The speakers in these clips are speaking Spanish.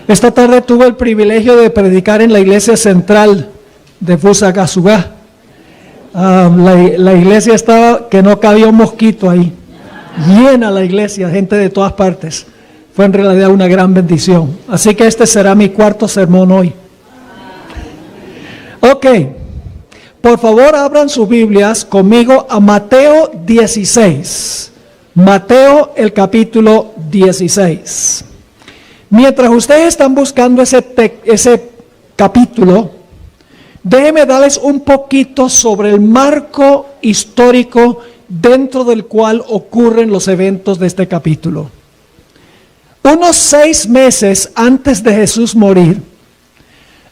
Esta tarde tuve el privilegio de predicar en la iglesia central de Fusagasugá. La iglesia estaba que no cabía un mosquito ahí. Llena la iglesia, gente de todas partes. Fue en realidad una gran bendición. Así que este será mi cuarto sermón hoy. Ok, por favor abran sus Biblias conmigo a Mateo 16. Mateo el capítulo 16. Mientras ustedes están buscando ese capítulo, déjenme darles un poquito sobre el marco histórico dentro del cual ocurren los eventos de este capítulo. Unos 6 meses antes de Jesús morir,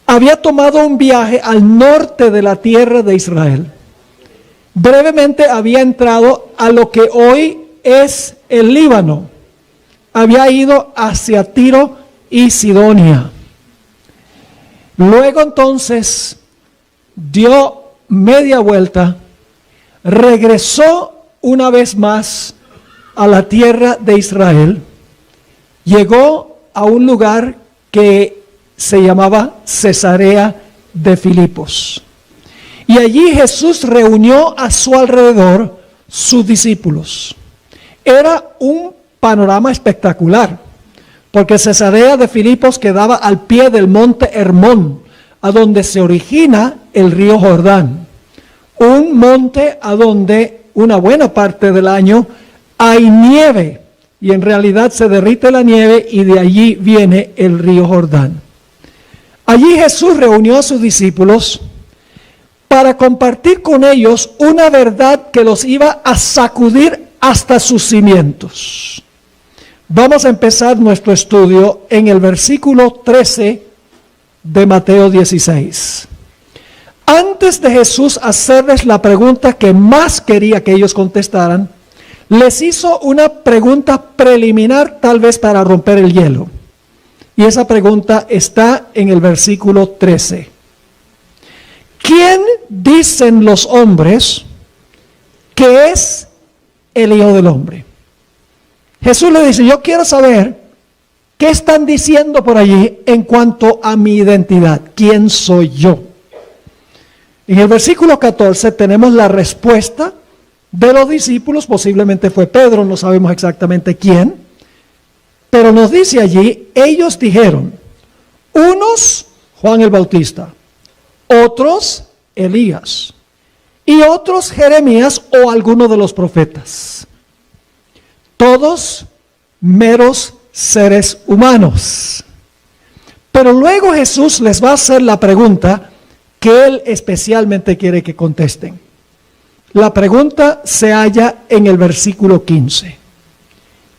había tomado un viaje al norte de la tierra de Israel. Brevemente había entrado a lo que hoy es el Líbano. Había ido hacia Tiro y Sidonia. Luego entonces dio media vuelta, regresó una vez más a la tierra de Israel, llegó a un lugar que se llamaba Cesarea de Filipos. Y allí Jesús reunió a su alrededor sus discípulos. Era un panorama espectacular, porque Cesarea de Filipos quedaba al pie del monte Hermón, a donde se origina el río Jordán, un monte a donde una buena parte del año hay nieve, y en realidad se derrite la nieve y de allí viene el río Jordán. Allí Jesús reunió a sus discípulos para compartir con ellos una verdad que los iba a sacudir hasta sus cimientos. Vamos a empezar nuestro estudio en el versículo 13 de Mateo 16. Antes de Jesús hacerles la pregunta que más quería que ellos contestaran, les hizo una pregunta preliminar, tal vez para romper el hielo. Y esa pregunta está en el versículo 13. ¿Quién dicen los hombres que es el Hijo del Hombre? Jesús le dice, yo quiero saber qué están diciendo por allí en cuanto a mi identidad. ¿Quién soy yo? En el versículo 14 tenemos la respuesta de los discípulos, posiblemente fue Pedro, no sabemos exactamente quién, pero nos dice allí, ellos dijeron, unos Juan el Bautista, otros Elías, y otros Jeremías o alguno de los profetas. Todos meros seres humanos. Pero luego Jesús les va a hacer la pregunta que Él especialmente quiere que contesten. La pregunta se halla en el versículo 15.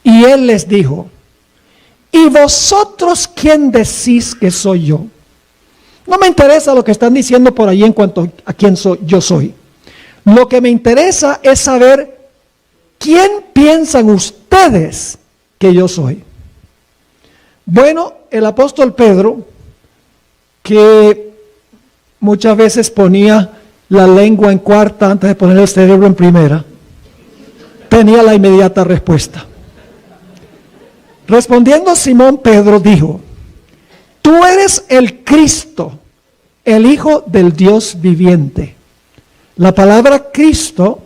Y Él les dijo, ¿y vosotros quién decís que soy yo? No me interesa lo que están diciendo por ahí en cuanto a quién yo soy. Lo que me interesa es saber quién piensan ustedes que yo soy. Bueno, el apóstol Pedro, que muchas veces ponía la lengua en cuarta antes de poner el cerebro en primera, tenía la inmediata respuesta. Respondiendo Simón Pedro dijo, tú eres el Cristo, el Hijo del Dios viviente. La palabra Cristo,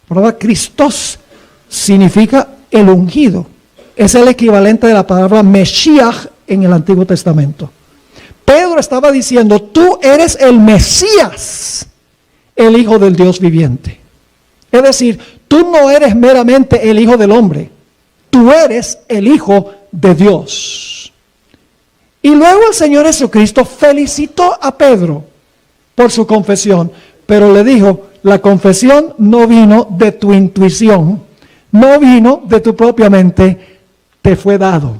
la palabra Christos, significa el ungido. Es el equivalente de la palabra Mesías en el Antiguo Testamento. Pedro estaba diciendo, tú eres el Mesías, el Hijo del Dios viviente. Es decir, tú no eres meramente el Hijo del hombre, tú eres el Hijo de Dios. Y luego el Señor Jesucristo felicitó a Pedro por su confesión, pero le dijo, la confesión no vino de tu intuición, no vino de tu propia mente, te fue dado.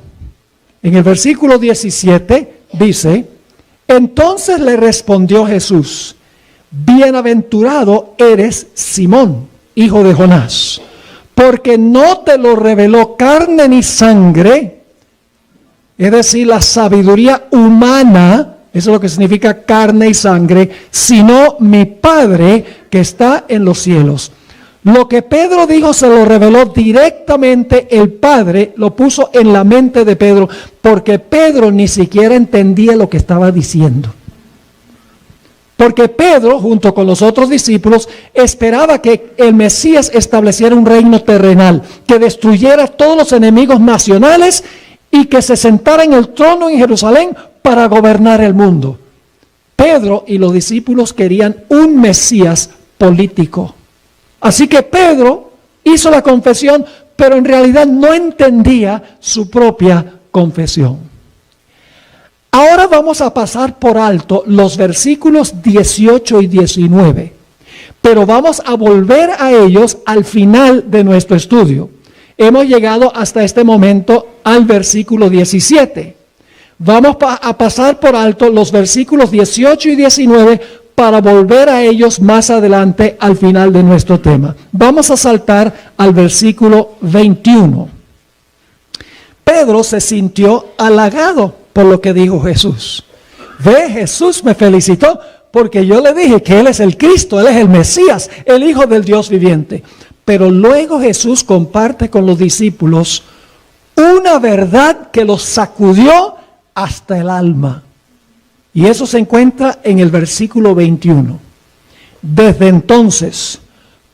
En el versículo 17 dice, entonces le respondió Jesús, bienaventurado eres Simón, hijo de Jonás, porque no te lo reveló carne ni sangre, es decir, la sabiduría humana, eso es lo que significa carne y sangre, sino mi Padre que está en los cielos. Lo que Pedro dijo se lo reveló directamente el Padre, lo puso en la mente de Pedro, porque Pedro ni siquiera entendía lo que estaba diciendo. Porque Pedro, junto con los otros discípulos, esperaba que el Mesías estableciera un reino terrenal, que destruyera todos los enemigos nacionales y que se sentara en el trono en Jerusalén para gobernar el mundo. Pedro y los discípulos querían un Mesías político. Así que Pedro hizo la confesión, pero en realidad no entendía su propia confesión. Ahora vamos a pasar por alto los versículos 18 y 19, pero vamos a volver a ellos al final de nuestro estudio. Hemos llegado hasta este momento al versículo 17. Vamos a pasar por alto los versículos 18 y 19 para volver a ellos más adelante al final de nuestro tema. Vamos a saltar al versículo 21. Pedro se sintió halagado por lo que dijo Jesús. Ve, Jesús me felicitó porque yo le dije que Él es el Cristo, Él es el Mesías, el Hijo del Dios viviente. Pero luego Jesús comparte con los discípulos una verdad que los sacudió hasta el alma. Y eso se encuentra en el versículo 21. Desde entonces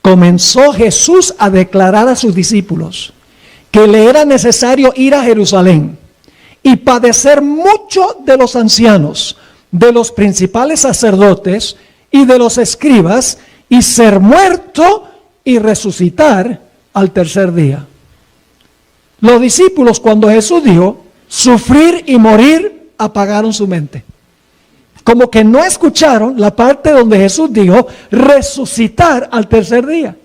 comenzó Jesús a declarar a sus discípulos que le era necesario ir a Jerusalén y padecer mucho de los ancianos, de los principales sacerdotes y de los escribas, y ser muerto y resucitar al tercer día. Los discípulos, cuando Jesús dijo sufrir y morir, apagaron su mente. Como que no escucharon la parte donde Jesús dijo resucitar al tercer día.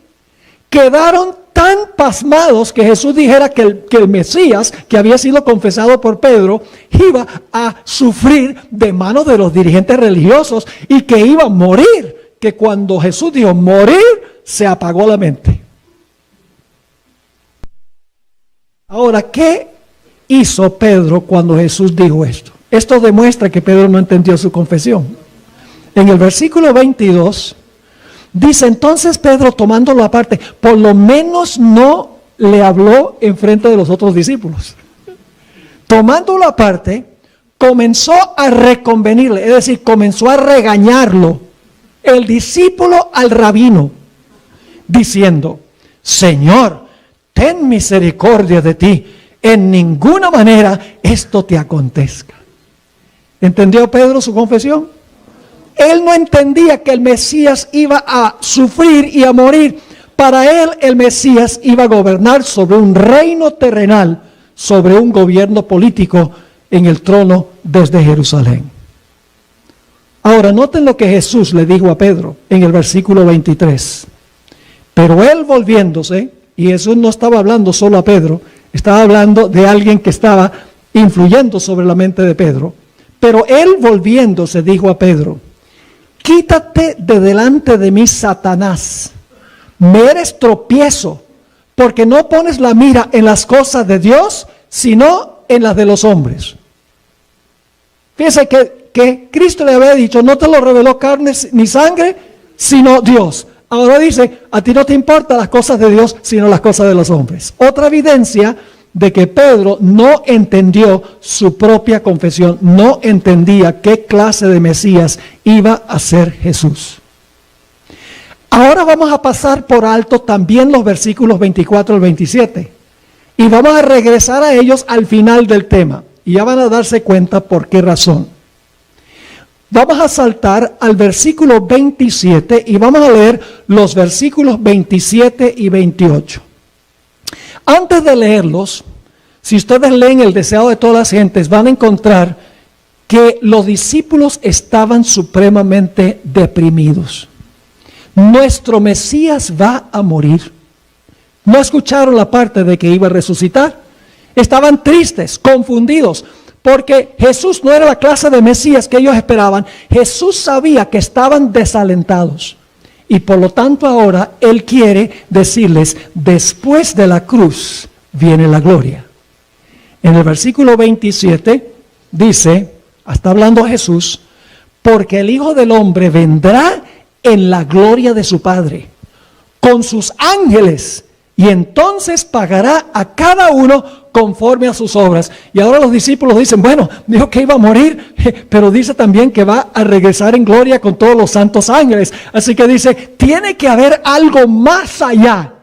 Quedaron tan pasmados que Jesús dijera que el Mesías, que había sido confesado por Pedro, iba a sufrir de manos de los dirigentes religiosos y que iba a morir. Que cuando Jesús dijo morir, se apagó la mente. Ahora, ¿qué hizo Pedro cuando Jesús dijo esto? Esto demuestra que Pedro no entendió su confesión. En el versículo 22 dice, entonces Pedro, tomándolo aparte, por lo menos no le habló en frente de los otros discípulos. Tomándolo aparte, comenzó a reconvenirle, es decir, comenzó a regañarlo, el discípulo al rabino, diciendo, Señor, ten misericordia de ti, en ninguna manera esto te acontezca. ¿Entendió Pedro su confesión? Él no entendía que el Mesías iba a sufrir y a morir. Para él el Mesías iba a gobernar sobre un reino terrenal, sobre un gobierno político en el trono desde Jerusalén. Ahora noten lo que Jesús le dijo a Pedro en el versículo 23. Pero él volviéndose, y Jesús no estaba hablando solo a Pedro, estaba hablando de alguien que estaba influyendo sobre la mente de Pedro. Pero él volviéndose dijo a Pedro, quítate de delante de mí, Satanás, me eres tropiezo, porque no pones la mira en las cosas de Dios, sino en las de los hombres. Fíjense que Cristo le había dicho, no te lo reveló carne ni sangre, sino Dios. Ahora dice, a ti no te importan las cosas de Dios, sino las cosas de los hombres. Otra evidencia de que Pedro no entendió su propia confesión, no entendía qué clase de Mesías iba a ser Jesús. Ahora vamos a pasar por alto también los versículos 24 al 27 y vamos a regresar a ellos al final del tema y ya van a darse cuenta por qué razón. Vamos a saltar al versículo 27 y vamos a leer los versículos 27 y 28. Antes de leerlos, si ustedes leen El deseado de todas las gentes, van a encontrar que los discípulos estaban supremamente deprimidos. Nuestro Mesías va a morir. No escucharon la parte de que iba a resucitar. Estaban tristes, confundidos, porque Jesús no era la clase de Mesías que ellos esperaban. Jesús sabía que estaban desalentados. Y por lo tanto ahora Él quiere decirles, después de la cruz viene la gloria. En el versículo 27 dice, está hablando Jesús, porque el Hijo del Hombre vendrá en la gloria de su Padre, con sus ángeles, y entonces pagará a cada uno conforme a sus obras. Y ahora los discípulos dicen, bueno, dijo que iba a morir, pero dice también que va a regresar en gloria con todos los santos ángeles. Así que dice, tiene que haber algo más allá.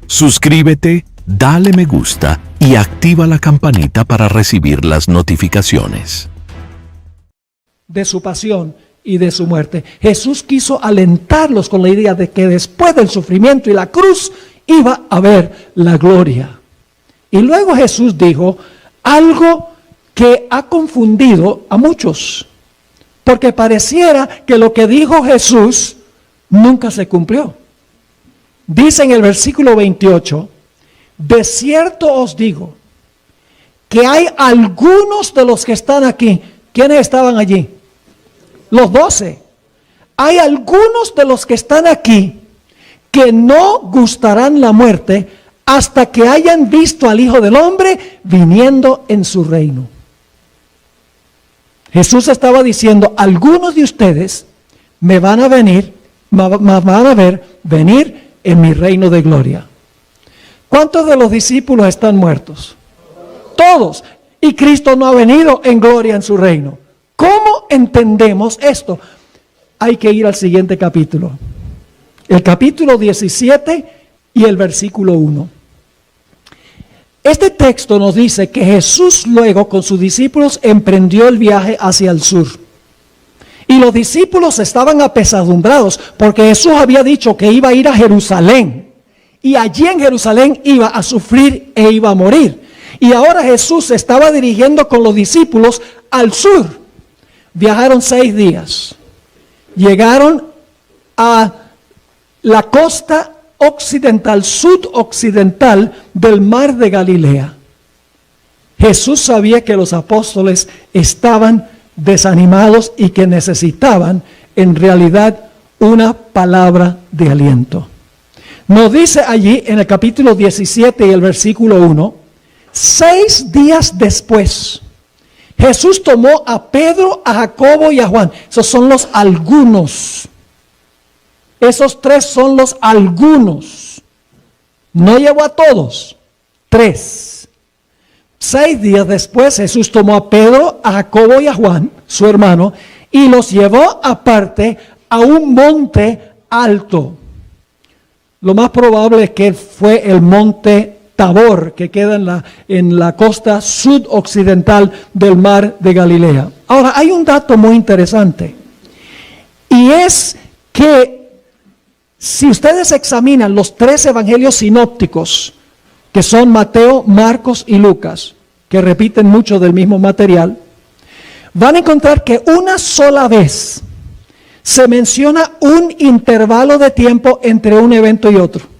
Suscríbete, dale me gusta y activa la campanita para recibir las notificaciones. De su pasión y de su muerte. Jesús quiso alentarlos con la idea de que después del sufrimiento y la cruz iba a haber la gloria. Y luego Jesús dijo algo que ha confundido a muchos, porque pareciera que lo que dijo Jesús nunca se cumplió. Dice en el versículo 28, de cierto os digo que hay algunos de los que están aquí. ¿Quiénes estaban allí? Los 12. Hay algunos de los que están aquí que no gustarán la muerte hasta que hayan visto al Hijo del Hombre viniendo en su reino. Jesús estaba diciendo, algunos de ustedes me van a ver venir en mi reino de gloria. ¿Cuántos de los discípulos están muertos? Todos. Y Cristo no ha venido en gloria en su reino. ¿Cómo entendemos esto? Hay que ir al siguiente capítulo. El capítulo 17 y el versículo 1. Este texto nos dice que Jesús luego con sus discípulos emprendió el viaje hacia el sur. Y los discípulos estaban apesadumbrados porque Jesús había dicho que iba a ir a Jerusalén. Y allí en Jerusalén iba a sufrir e iba a morir. Y ahora Jesús se estaba dirigiendo con los discípulos al sur. Viajaron 6 días. Llegaron a la costa occidental, sudoccidental del mar de Galilea. Jesús sabía que los apóstoles estaban desanimados y que necesitaban en realidad una palabra de aliento. Nos dice allí en el capítulo 17 y el versículo 1, 6 días después, Jesús tomó a Pedro, a Jacobo y a Juan. Esos son los algunos. Esos 3 son los algunos. No llevó a todos. 3. 6 días después Jesús tomó a Pedro, a Jacobo y a Juan, su hermano, y los llevó aparte a un monte alto. Lo más probable es que fue el monte Tabor, que queda en la costa sudoccidental del mar de Galilea. Ahora, hay un dato muy interesante, y es que si ustedes examinan los 3 evangelios sinópticos, que son Mateo, Marcos y Lucas, que repiten mucho del mismo material, van a encontrar que una sola vez se menciona un intervalo de tiempo entre un evento y otro.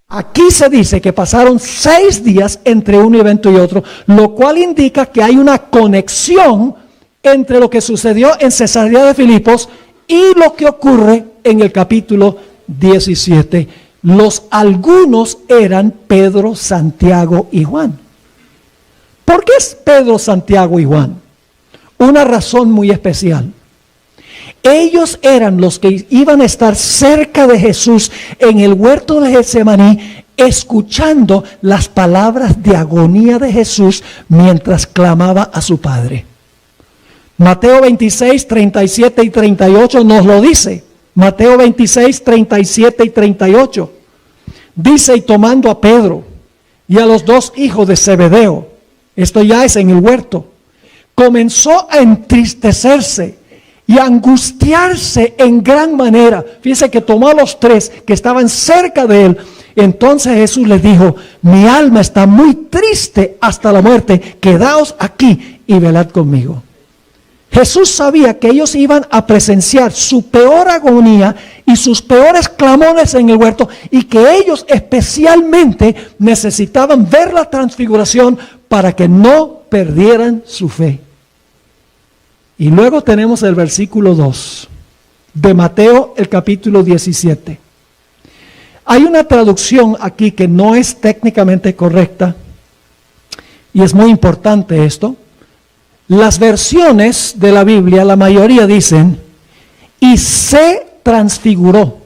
Aquí se dice que pasaron 6 días entre un evento y otro, lo cual indica que hay una conexión entre lo que sucedió en Cesarea de Filipos y lo que ocurre en el capítulo 17. Los algunos eran Pedro, Santiago y Juan. ¿Por qué es Pedro, Santiago y Juan? Una razón muy especial. Ellos eran los que iban a estar cerca de Jesús en el huerto de Getsemaní, escuchando las palabras de agonía de Jesús mientras clamaba a su Padre. Mateo 26, 37 y 38 nos lo dice. Mateo 26, 37 y 38. Dice, y tomando a Pedro y a los 2 hijos de Zebedeo, esto ya es en el huerto, comenzó a entristecerse y angustiarse en gran manera. Fíjense que tomó a los 3 que estaban cerca de él. Entonces Jesús les dijo, mi alma está muy triste hasta la muerte, quedaos aquí y velad conmigo. Jesús sabía que ellos iban a presenciar su peor agonía y sus peores clamores en el huerto, y que ellos especialmente necesitaban ver la transfiguración para que no perdieran su fe. Y luego tenemos el versículo 2 de Mateo, el capítulo 17. Hay una traducción aquí que no es técnicamente correcta, y es muy importante esto. Las versiones de la Biblia, la mayoría dicen, y se transfiguró.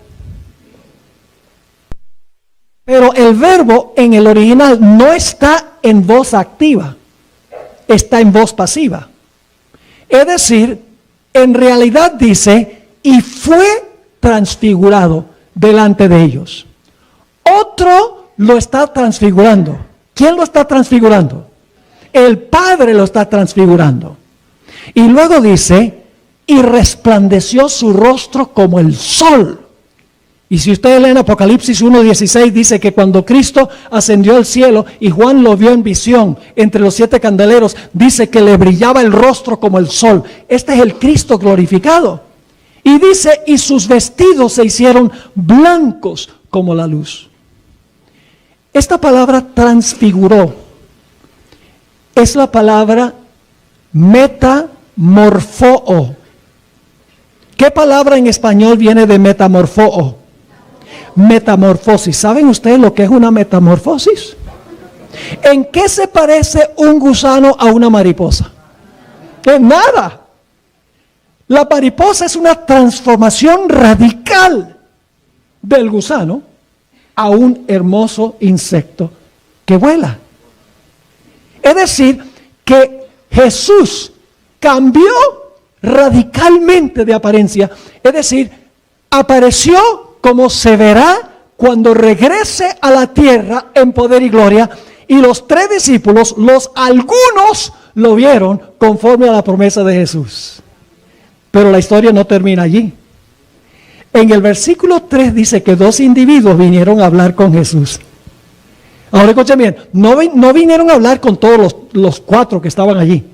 Pero el verbo en el original no está en voz activa, está en voz pasiva. Es decir, en realidad dice, y fue transfigurado delante de ellos. Otro lo está transfigurando. ¿Quién lo está transfigurando? El Padre lo está transfigurando. Y luego dice, y resplandeció su rostro como el sol. Y si ustedes leen Apocalipsis 1:16, dice que cuando Cristo ascendió al cielo y Juan lo vio en visión entre los 7 candeleros, dice que le brillaba el rostro como el sol. Este es el Cristo glorificado. Y dice, y sus vestidos se hicieron blancos como la luz. Esta palabra transfiguró es la palabra metamorfoo. ¿Qué palabra en español viene de metamorfoo? Metamorfosis. ¿Saben ustedes lo que es una metamorfosis? ¿En qué se parece un gusano a una mariposa? En nada. La mariposa es una transformación radical del gusano a un hermoso insecto que vuela. Es decir, que Jesús cambió radicalmente de apariencia. Es decir, apareció como se verá cuando regrese a la tierra en poder y gloria. Y los 3 discípulos, algunos lo vieron conforme a la promesa de Jesús. Pero la historia no termina allí. En el versículo 3 dice que 2 individuos vinieron a hablar con Jesús. Ahora escuchen bien, no vinieron a hablar con todos los 4 que estaban allí.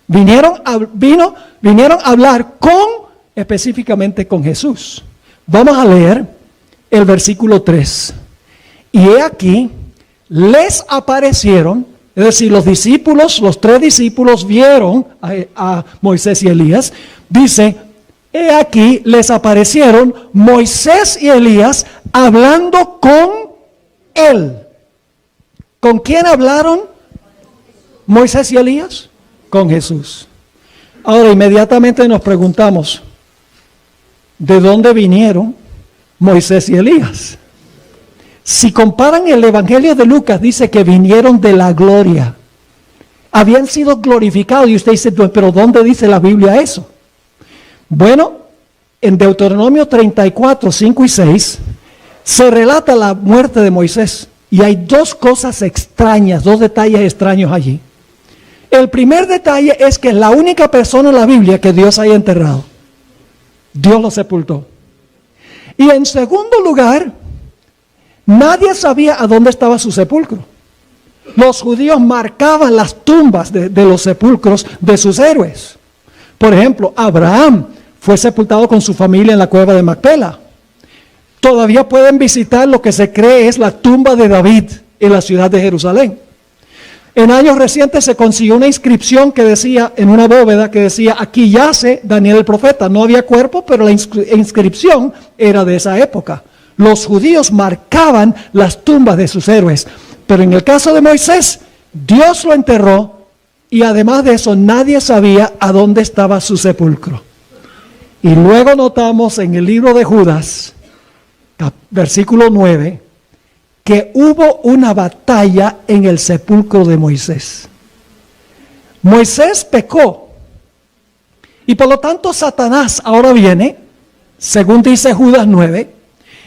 Vinieron a hablar específicamente con Jesús. Vamos a leer el versículo 3. Y he aquí, les aparecieron, es decir, los 3 discípulos vieron a Moisés y Elías. Dice, he aquí, les aparecieron Moisés y Elías hablando con él. ¿Con quién hablaron Moisés y Elías? Con Jesús. Ahora inmediatamente nos preguntamos, ¿de dónde vinieron Moisés y Elías? Si comparan el Evangelio de Lucas, dice que vinieron de la gloria. Habían sido glorificados y usted dice, pero ¿dónde dice la Biblia eso? Bueno, en Deuteronomio 34, 5 y 6, se relata la muerte de Moisés. Y hay 2 cosas extrañas, 2 detalles extraños allí. El primer detalle es que es la única persona en la Biblia que Dios haya enterrado. Dios lo sepultó. Y en segundo lugar, nadie sabía a dónde estaba su sepulcro. Los judíos marcaban las tumbas de los sepulcros de sus héroes. Por ejemplo, Abraham fue sepultado con su familia en la cueva de Macpela. Todavía pueden visitar lo que se cree es la tumba de David en la ciudad de Jerusalén. En años recientes se consiguió una inscripción que decía, en una bóveda que decía, aquí yace Daniel el profeta. No había cuerpo, pero la inscripción era de esa época. Los judíos marcaban las tumbas de sus héroes. Pero en el caso de Moisés, Dios lo enterró y además de eso nadie sabía a dónde estaba su sepulcro. Y luego notamos en el libro de Judas, versículo 9, que hubo una batalla en el sepulcro de Moisés. Moisés pecó y por lo tanto Satanás ahora viene, según dice Judas 9,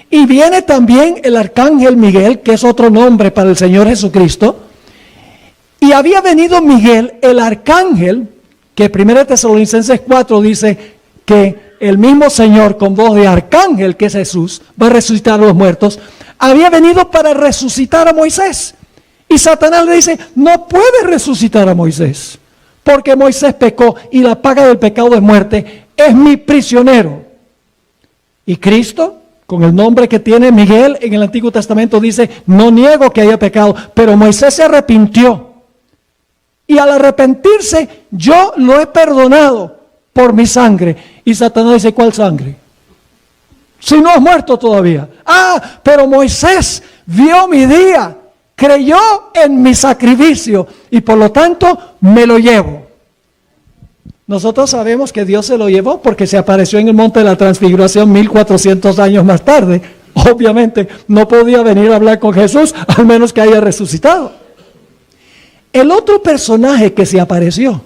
y viene también el arcángel Miguel, que es otro nombre para el Señor Jesucristo, y había venido Miguel, el arcángel, que 1 Tesalonicenses 4 dice que el mismo Señor con voz de arcángel, que es Jesús, va a resucitar a los muertos, había venido para resucitar a Moisés. Y Satanás le dice, no puede resucitar a Moisés, porque Moisés pecó y la paga del pecado es muerte, es mi prisionero. Y Cristo, con el nombre que tiene Miguel en el Antiguo Testamento, dice, no niego que haya pecado, pero Moisés se arrepintió. Y al arrepentirse, yo lo he perdonado por mi sangre. Y Satanás dice, ¿cuál sangre? Si no has muerto todavía. Ah, pero Moisés vio mi día, creyó en mi sacrificio y por lo tanto me lo llevo. Nosotros sabemos que Dios se lo llevó porque se apareció en el monte de la transfiguración 1400 años más tarde. Obviamente no podía venir a hablar con Jesús al menos que haya resucitado. El otro personaje que se apareció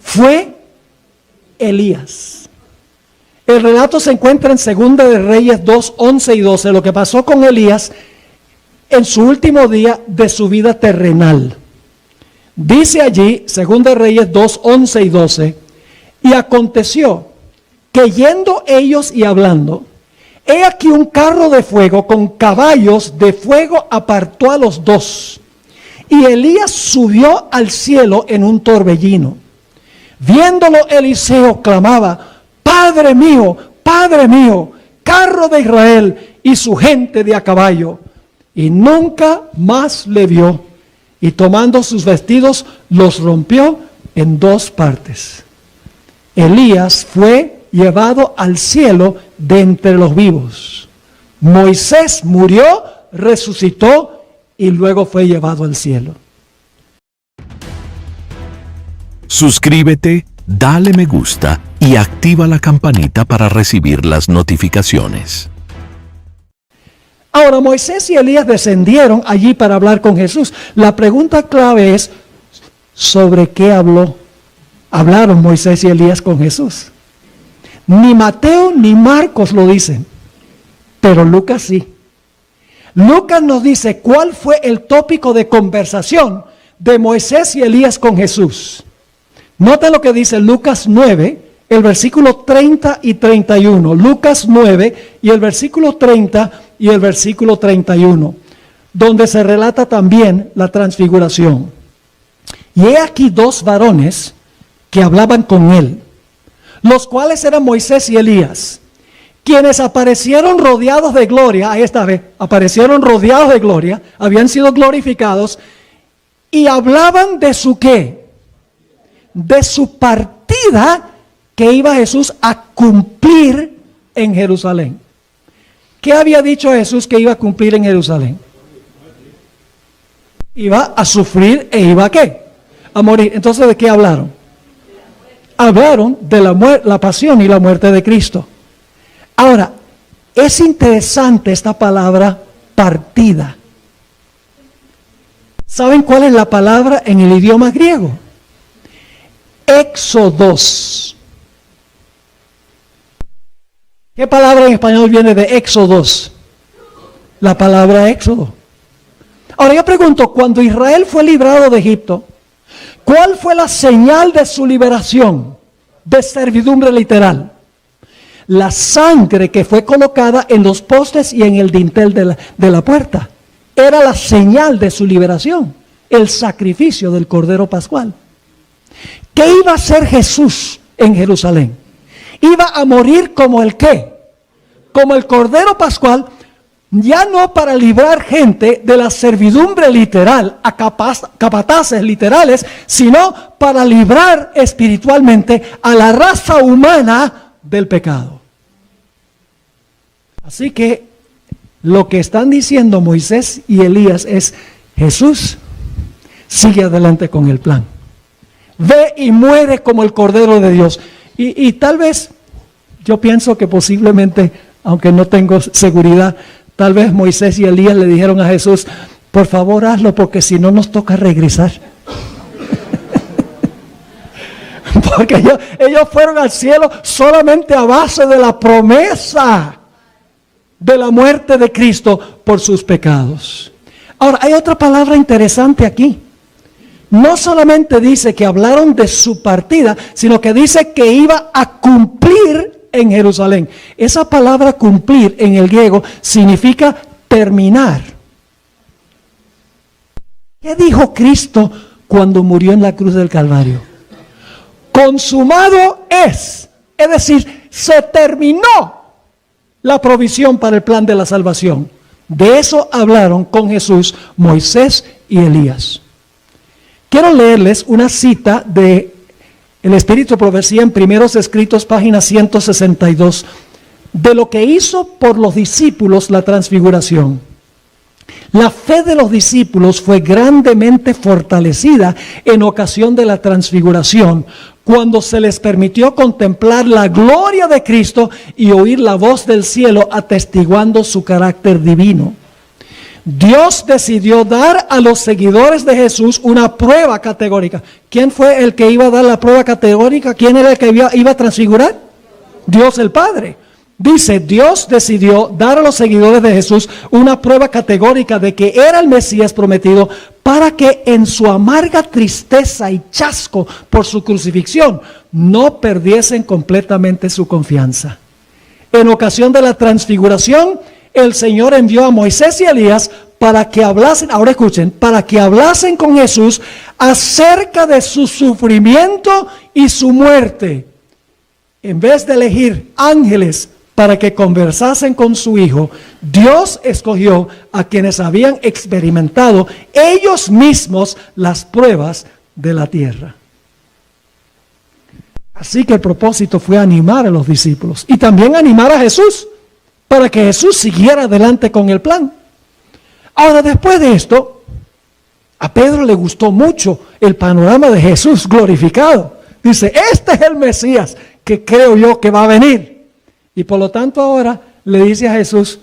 fue Elías. El relato se encuentra en 2 de Reyes 2, 11 y 12, lo que pasó con Elías en su último día de su vida terrenal. Dice allí, 2 de Reyes 2, 11 y 12, y aconteció que yendo ellos y hablando, he aquí un carro de fuego con caballos de fuego apartó a los dos, y Elías subió al cielo en un torbellino. Viéndolo Eliseo clamaba, Padre mío, carro de Israel y su gente de a caballo. Y nunca más le vio, y tomando sus vestidos los rompió en 2 partes. Elías fue llevado al cielo de entre los vivos. Moisés murió, resucitó y luego fue llevado al cielo. Suscríbete, dale me gusta y activa la campanita para recibir las notificaciones. Ahora, Moisés y Elías descendieron allí para hablar con Jesús. La pregunta clave es, ¿sobre qué hablaron Moisés y Elías con Jesús? Ni Mateo ni Marcos lo dicen, pero Lucas sí. Lucas nos dice cuál fue el tópico de conversación de Moisés y Elías con Jesús. Nota lo que dice Lucas 9, el versículo 30 y 31. Lucas 9 y el versículo 30 y el versículo 31, donde se relata también la transfiguración. Y he aquí 2 varones que hablaban con él, los cuales eran Moisés y Elías, quienes aparecieron rodeados de gloria. Ahí esta vez, aparecieron rodeados de gloria, habían sido glorificados, y hablaban de su ¿qué? De su partida que iba Jesús a cumplir en Jerusalén. ¿Qué había dicho Jesús que iba a cumplir en Jerusalén? Iba a sufrir e iba a ¿qué? A morir. Entonces, ¿de qué hablaron? Hablaron de la pasión y la muerte de Cristo. Ahora, es interesante esta palabra partida. ¿Saben cuál es la palabra en el idioma griego? Éxodos. ¿Qué palabra en español viene de éxodos? La palabra éxodo. Ahora yo pregunto, cuando Israel fue librado de Egipto, ¿cuál fue la señal de su liberación de servidumbre literal? La sangre que fue colocada en los postes y en el dintel de la puerta. Era la señal de su liberación, el sacrificio del Cordero Pascual. ¿Qué iba a hacer Jesús en Jerusalén? Iba a morir como el ¿qué? Como el Cordero Pascual, ya no para librar gente de la servidumbre literal a capataces literales, sino para librar espiritualmente a la raza humana del pecado. Así que lo que están diciendo Moisés y Elías es, Jesús sigue adelante con el plan. Ve y muere como el Cordero de Dios. Y tal vez, yo pienso que posiblemente, aunque no tengo seguridad, tal vez Moisés y Elías le dijeron a Jesús, por favor hazlo porque si no nos toca regresar. Porque ellos fueron al cielo solamente a base de la promesa de la muerte de Cristo por sus pecados. Ahora, hay otra palabra interesante aquí. No solamente dice que hablaron de su partida, sino que dice que iba a cumplir en Jerusalén. Esa palabra cumplir en el griego significa terminar. ¿Qué dijo Cristo cuando murió en la cruz del Calvario? Consumado es. Es decir, se terminó la provisión para el plan de la salvación. De eso hablaron con Jesús Moisés y Elías. Quiero leerles una cita de El Espíritu de Profecía en Primeros Escritos, página 162, de lo que hizo por los discípulos la transfiguración. La fe de los discípulos fue grandemente fortalecida en ocasión de la transfiguración, cuando se les permitió contemplar la gloria de Cristo y oír la voz del cielo atestiguando su carácter divino. Dios decidió dar a los seguidores de Jesús una prueba categórica. ¿Quién fue el que iba a dar la prueba categórica? ¿Quién era el que iba a transfigurar? Dios el Padre. Dice, Dios decidió dar a los seguidores de Jesús una prueba categórica de que era el Mesías prometido, para que en su amarga tristeza y chasco por su crucifixión no perdiesen completamente su confianza. En ocasión de la transfiguración, el Señor envió a Moisés y Elías para que hablasen, ahora escuchen, para que hablasen con Jesús acerca de su sufrimiento y su muerte. En vez de elegir ángeles para que conversasen con su Hijo, Dios escogió a quienes habían experimentado ellos mismos las pruebas de la tierra. Así que el propósito fue animar a los discípulos y también animar a Jesús, para que Jesús siguiera adelante con el plan. Ahora, después de esto, a Pedro le gustó mucho el panorama de Jesús glorificado. Dice, este es el Mesías que creo yo que va a venir. Y por lo tanto ahora le dice a Jesús,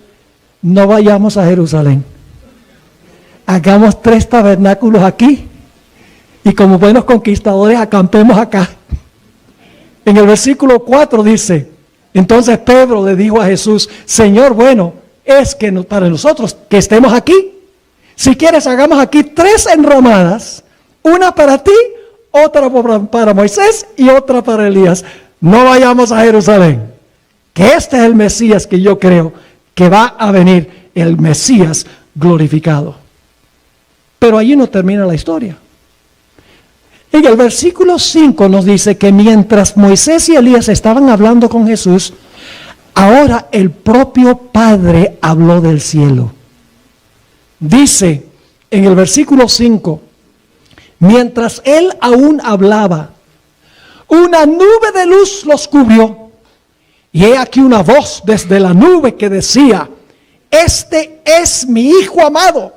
no vayamos a Jerusalén. Hagamos 3 tabernáculos aquí y como buenos conquistadores acampemos acá. En el versículo 4 dice, entonces Pedro le dijo a Jesús, Señor, bueno, es que para nosotros que estemos aquí, si quieres hagamos aquí 3 enramadas, una para ti, otra para Moisés y otra para Elías. No vayamos a Jerusalén, que este es el Mesías que yo creo que va a venir, el Mesías glorificado. Pero allí no termina la historia. En el versículo 5 nos dice que mientras Moisés y Elías estaban hablando con Jesús, ahora el propio Padre habló del cielo. Dice en el versículo 5, mientras él aún hablaba, una nube de luz los cubrió, y he aquí una voz desde la nube que decía, este es mi Hijo amado,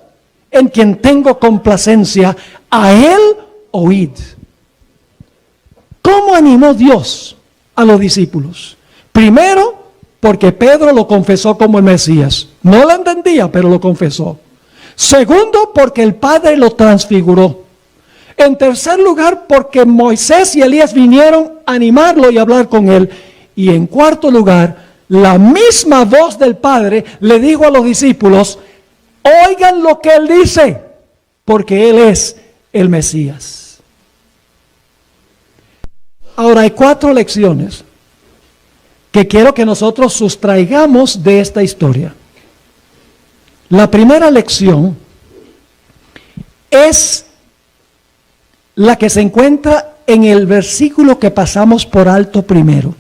en quien tengo complacencia, a él oíd. ¿Cómo animó Dios a los discípulos? Primero, porque Pedro lo confesó como el Mesías. No lo entendía, pero lo confesó. Segundo, porque el Padre lo transfiguró. En tercer lugar, porque Moisés y Elías vinieron a animarlo y hablar con él. Y en cuarto lugar, la misma voz del Padre le dijo a los discípulos, oigan lo que él dice, porque él es el Mesías. Ahora hay 4 lecciones que quiero que nosotros sustraigamos de esta historia. La primera lección es la que se encuentra en el versículo que pasamos por alto primero.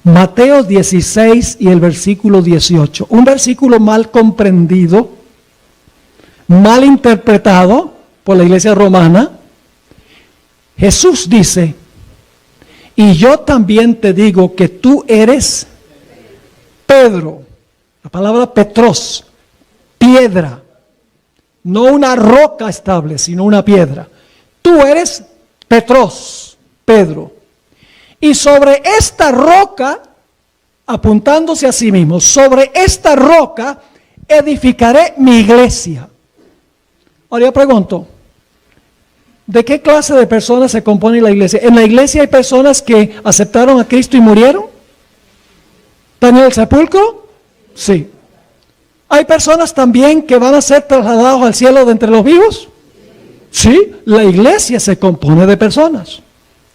Mateo 16 y el versículo 18. Un versículo mal comprendido, mal interpretado por la iglesia romana. Jesús dice, y yo también te digo que tú eres Pedro. La palabra Petros, piedra. No una roca estable, sino una piedra. Tú eres Petros, Pedro. Y sobre esta roca, apuntándose a sí mismo, sobre esta roca edificaré mi iglesia. Ahora yo pregunto, ¿de qué clase de personas se compone la iglesia? ¿En la iglesia hay personas que aceptaron a Cristo y murieron? ¿Están en el sepulcro? Sí. ¿Hay personas también que van a ser trasladados al cielo de entre los vivos? Sí, la iglesia se compone de personas,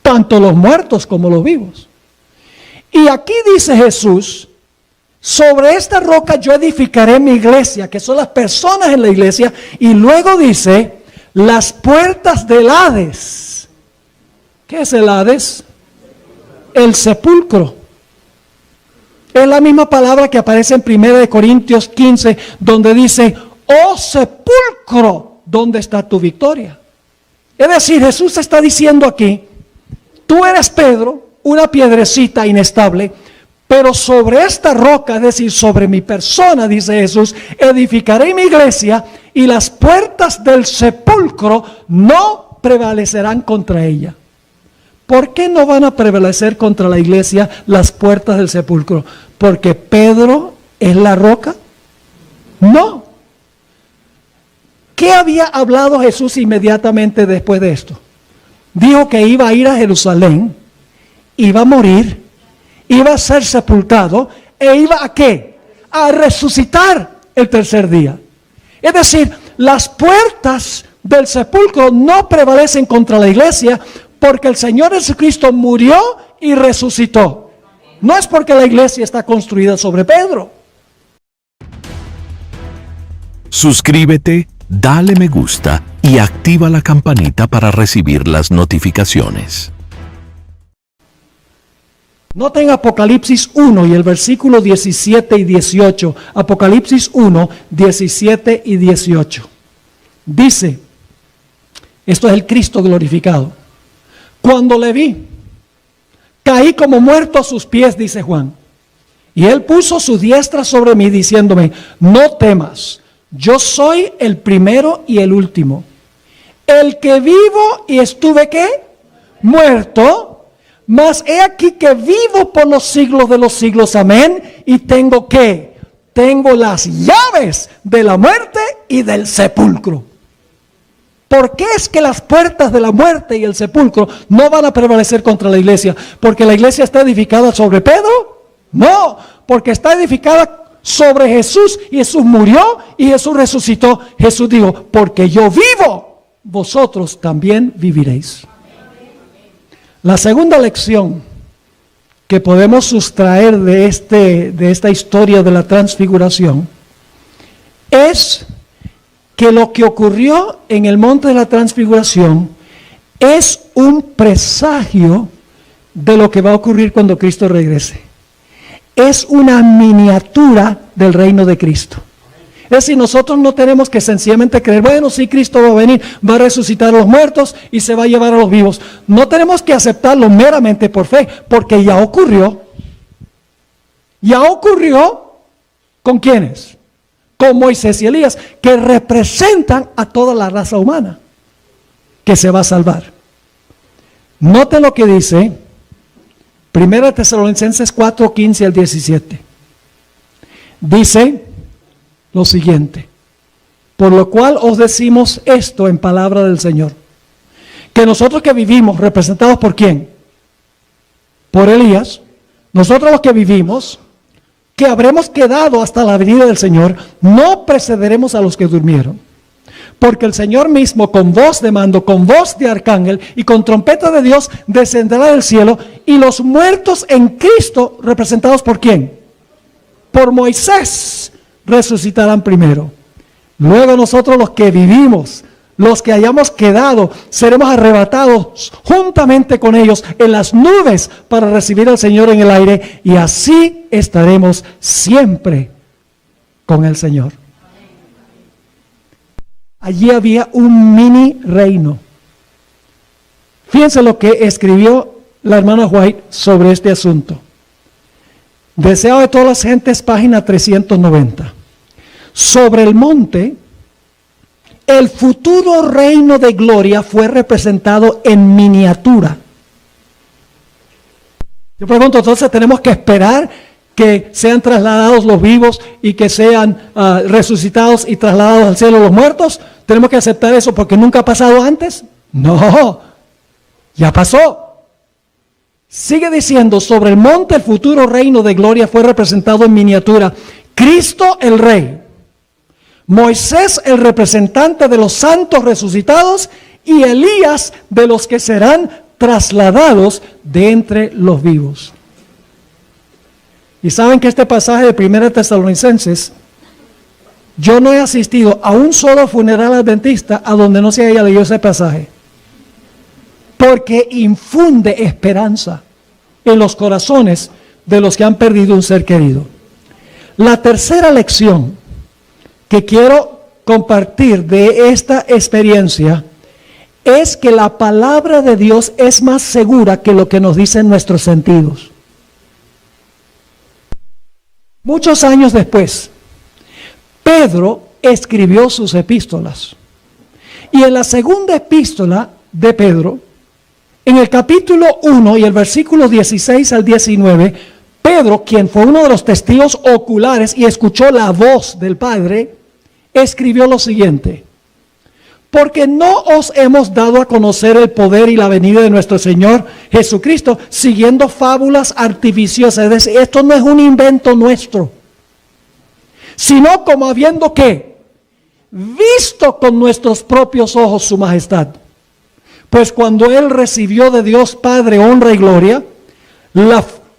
tanto los muertos como los vivos. Y aquí dice Jesús, sobre esta roca yo edificaré mi iglesia, que son las personas en la iglesia, y luego dice, las puertas del Hades. ¿Qué es el Hades? El sepulcro. Es la misma palabra que aparece en 1 Corintios 15, donde dice, oh sepulcro, ¿dónde está tu victoria? Es decir, Jesús está diciendo aquí, tú eres Pedro, una piedrecita inestable, pero sobre esta roca, es decir, sobre mi persona, dice Jesús, edificaré mi iglesia y las puertas del sepulcro no prevalecerán contra ella. ¿Por qué no van a prevalecer contra la iglesia las puertas del sepulcro? ¿Porque Pedro es la roca? No. ¿Qué había hablado Jesús inmediatamente después de esto? Dijo que iba a ir a Jerusalén, iba a morir, iba a ser sepultado e iba a ¿qué? A resucitar el tercer día. Es decir, las puertas del sepulcro no prevalecen contra la iglesia porque el Señor Jesucristo murió y resucitó. No es porque la iglesia está construida sobre Pedro. Suscríbete, dale me gusta y activa la campanita para recibir las notificaciones. Noten Apocalipsis 1 y el versículo 17 y 18. Apocalipsis 1, 17 y 18. Dice, esto es el Cristo glorificado. Cuando le vi, caí como muerto a sus pies, dice Juan. Y él puso su diestra sobre mí, diciéndome, no temas, yo soy el primero y el último. El que vivo y estuve, ¿qué? Muerto. Mas he aquí que vivo por los siglos de los siglos, amén, y tengo ¿qué? Tengo las llaves de la muerte y del sepulcro. ¿Por qué es que las puertas de la muerte y el sepulcro no van a prevalecer contra la iglesia? ¿Porque la iglesia está edificada sobre Pedro? No, porque está edificada sobre Jesús, y Jesús murió y Jesús resucitó. Jesús dijo, porque yo vivo, vosotros también viviréis. La segunda lección que podemos sustraer de esta historia de la transfiguración es que lo que ocurrió en el monte de la transfiguración es un presagio de lo que va a ocurrir cuando Cristo regrese. Es una miniatura del reino de Cristo. Es decir, nosotros no tenemos que sencillamente creer, bueno, sí, Cristo va a venir, va a resucitar a los muertos y se va a llevar a los vivos. No tenemos que aceptarlo meramente por fe, porque ya ocurrió. Ya ocurrió, ¿con quiénes? Con Moisés y Elías, que representan a toda la raza humana que se va a salvar. Noten lo que dice 1 Tesalonicenses 4, 15 al 17. Dice lo siguiente, por lo cual os decimos esto en palabra del Señor, que nosotros que vivimos, representados por ¿quién? Por Elías, nosotros los que vivimos, que habremos quedado hasta la venida del Señor, no precederemos a los que durmieron. Porque el Señor mismo, con voz de mando, con voz de arcángel y con trompeta de Dios, descenderá del cielo, y los muertos en Cristo, representados por ¿quién? Por Moisés, resucitarán primero. Luego nosotros los que vivimos, los que hayamos quedado, seremos arrebatados juntamente con ellos en las nubes para recibir al Señor en el aire, y así estaremos siempre con el Señor. Allí había un mini reino. Fíjense lo que escribió la hermana White sobre este asunto. Deseo de todas las gentes, página 390. Sobre el monte, el futuro reino de gloria fue representado en miniatura. Yo pregunto, entonces tenemos que esperar que sean trasladados los vivos y que sean resucitados y trasladados al cielo los muertos. ¿Tenemos que aceptar eso porque nunca ha pasado antes? No, ya pasó. Sigue diciendo, sobre el monte el futuro reino de gloria fue representado en miniatura. Cristo el Rey, Moisés el representante de los santos resucitados y Elías de los que serán trasladados de entre los vivos. Y saben que este pasaje de 1 Tesalonicenses, yo no he asistido a un solo funeral adventista a donde no se haya leído ese pasaje, porque infunde esperanza en los corazones de los que han perdido un ser querido. La tercera lección que quiero compartir de esta experiencia es que la palabra de Dios es más segura que lo que nos dicen nuestros sentidos. Muchos años después, Pedro escribió sus epístolas. Y en la segunda epístola de Pedro, En el capítulo 1 y el versículo 16 al 19, Pedro, quien fue uno de los testigos oculares y escuchó la voz del Padre, escribió lo siguiente: porque no os hemos dado a conocer el poder y la venida de nuestro Señor Jesucristo siguiendo fábulas artificiosas. Es decir, esto no es un invento nuestro, sino como habiendo ¿qué? Visto con nuestros propios ojos su majestad. Pues cuando Él recibió de Dios Padre honra y gloria,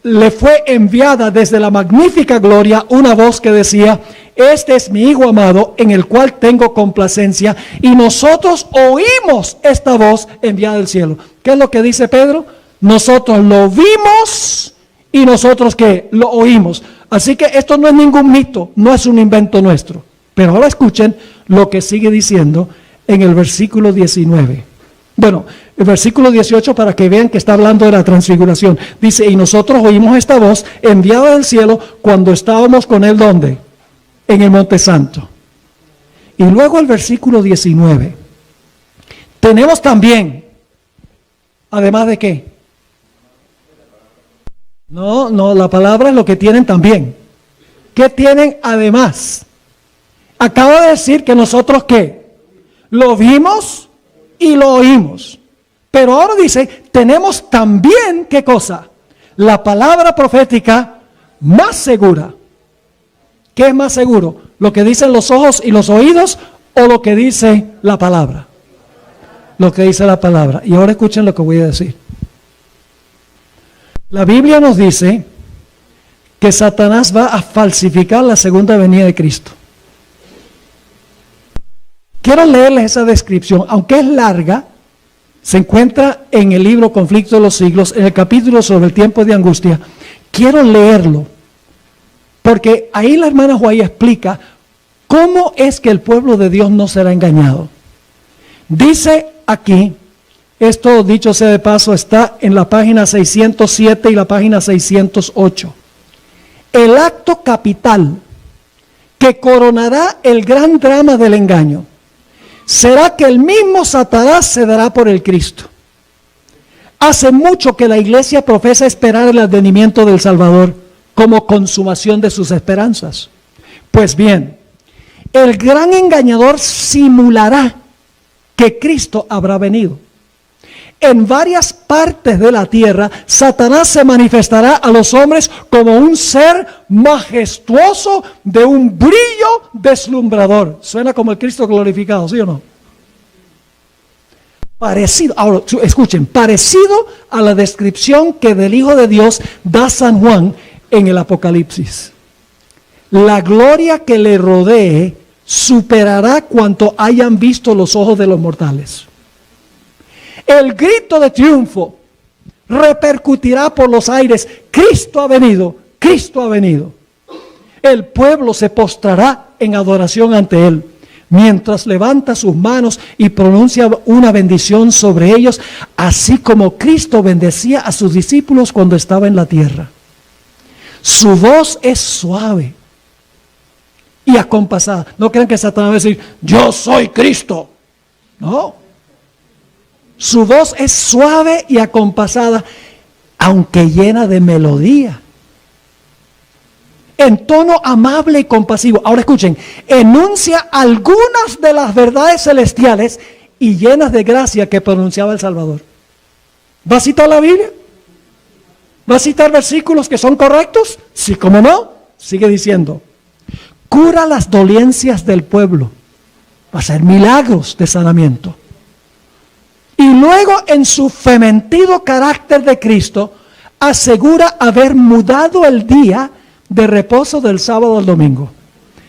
le fue enviada desde la magnífica gloria una voz que decía: este es mi Hijo amado, en el cual tengo complacencia. Y nosotros oímos esta voz enviada del cielo. ¿Qué es lo que dice Pedro? Nosotros lo vimos y nosotros ¿qué? Lo oímos. Así que esto no es ningún mito, no es un invento nuestro. Pero ahora escuchen lo que sigue diciendo en el versículo 19. Bueno, el versículo 18, para que vean que está hablando de la transfiguración. Dice: y nosotros oímos esta voz enviada del cielo cuando estábamos con Él, ¿dónde? En el Monte Santo. Y luego el versículo 19. Tenemos también, además de qué. No, la palabra es lo que tienen también. ¿Qué tienen además? Acaba de decir que nosotros ¿qué? Lo vimos y lo oímos. Pero ahora dice, tenemos también, ¿qué cosa? La palabra profética más segura. ¿Qué es más seguro? ¿Lo que dicen los ojos y los oídos o lo que dice la palabra? Lo que dice la palabra. Y ahora escuchen lo que voy a decir. La Biblia nos dice que Satanás va a falsificar la segunda venida de Cristo. Quiero leerles esa descripción, aunque es larga. Se encuentra en el libro Conflicto de los Siglos, en el capítulo sobre el tiempo de angustia. Quiero leerlo, porque ahí la hermana Huay explica cómo es que el pueblo de Dios no será engañado. Dice aquí, esto dicho sea de paso, está en la página 607 y la página 608. El acto capital que coronará el gran drama del engaño será que el mismo Satanás se dará por el Cristo. Hace mucho que la iglesia profesa esperar el advenimiento del Salvador como consumación de sus esperanzas. Pues bien, el gran engañador simulará que Cristo habrá venido. En varias partes de la tierra, Satanás se manifestará a los hombres como un ser majestuoso de un brillo deslumbrador. Suena como el Cristo glorificado, ¿sí o no? Parecido, ahora escuchen, parecido a la descripción que del Hijo de Dios da San Juan en el Apocalipsis. La gloria que le rodee superará cuanto hayan visto los ojos de los mortales. El grito de triunfo repercutirá por los aires: Cristo ha venido, Cristo ha venido. El pueblo se postrará en adoración ante Él, mientras levanta sus manos y pronuncia una bendición sobre ellos, así como Cristo bendecía a sus discípulos cuando estaba en la tierra. Su voz es suave y acompasada. No crean que Satanás va a decir: yo soy Cristo. No. Su voz es suave y acompasada, aunque llena de melodía, en tono amable y compasivo. Ahora escuchen, enuncia algunas de las verdades celestiales y llenas de gracia que pronunciaba el Salvador. ¿Va a citar la Biblia? ¿Va a citar versículos que son correctos? Sí, ¿cómo no? Sigue diciendo: cura las dolencias del pueblo, va a hacer milagros de sanamiento. Y luego, en su fementido carácter de Cristo, asegura haber mudado el día de reposo del sábado al domingo.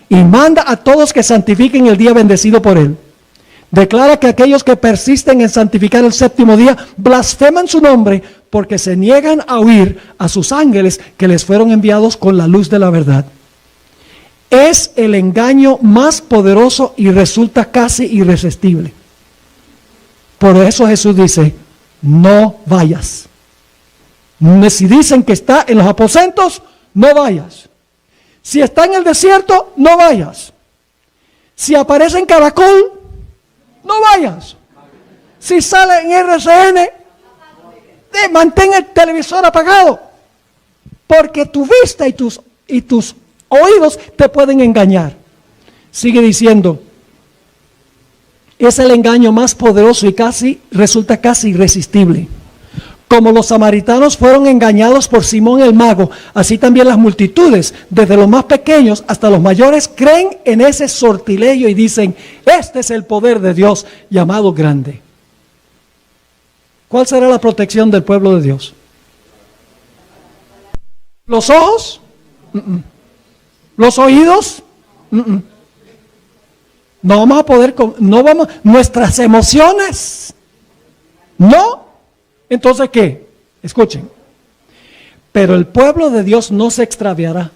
Y manda a todos que santifiquen el día bendecido por Él. Declara que aquellos que persisten en santificar el séptimo día blasfeman su nombre, porque se niegan a oír a sus ángeles que les fueron enviados con la luz de la verdad. Es el engaño más poderoso y resulta casi irresistible. Por eso Jesús dice: no vayas. Si dicen que está en los aposentos, no vayas. Si está en el desierto, no vayas. Si aparece en Caracol, no vayas. Si sale en RCN, mantén el televisor apagado, porque tu vista y tus oídos te pueden engañar. Sigue diciendo, es el engaño más poderoso y resulta casi irresistible. Como los samaritanos fueron engañados por Simón el mago, así también las multitudes, desde los más pequeños hasta los mayores, creen en ese sortilegio y dicen, este es el poder de Dios llamado grande. ¿Cuál será la protección del pueblo de Dios? ¿Los ojos? ¿Los oídos? No vamos a poder, nuestras emociones. No. Entonces, ¿qué? Escuchen. Pero el pueblo de Dios no se extraviará.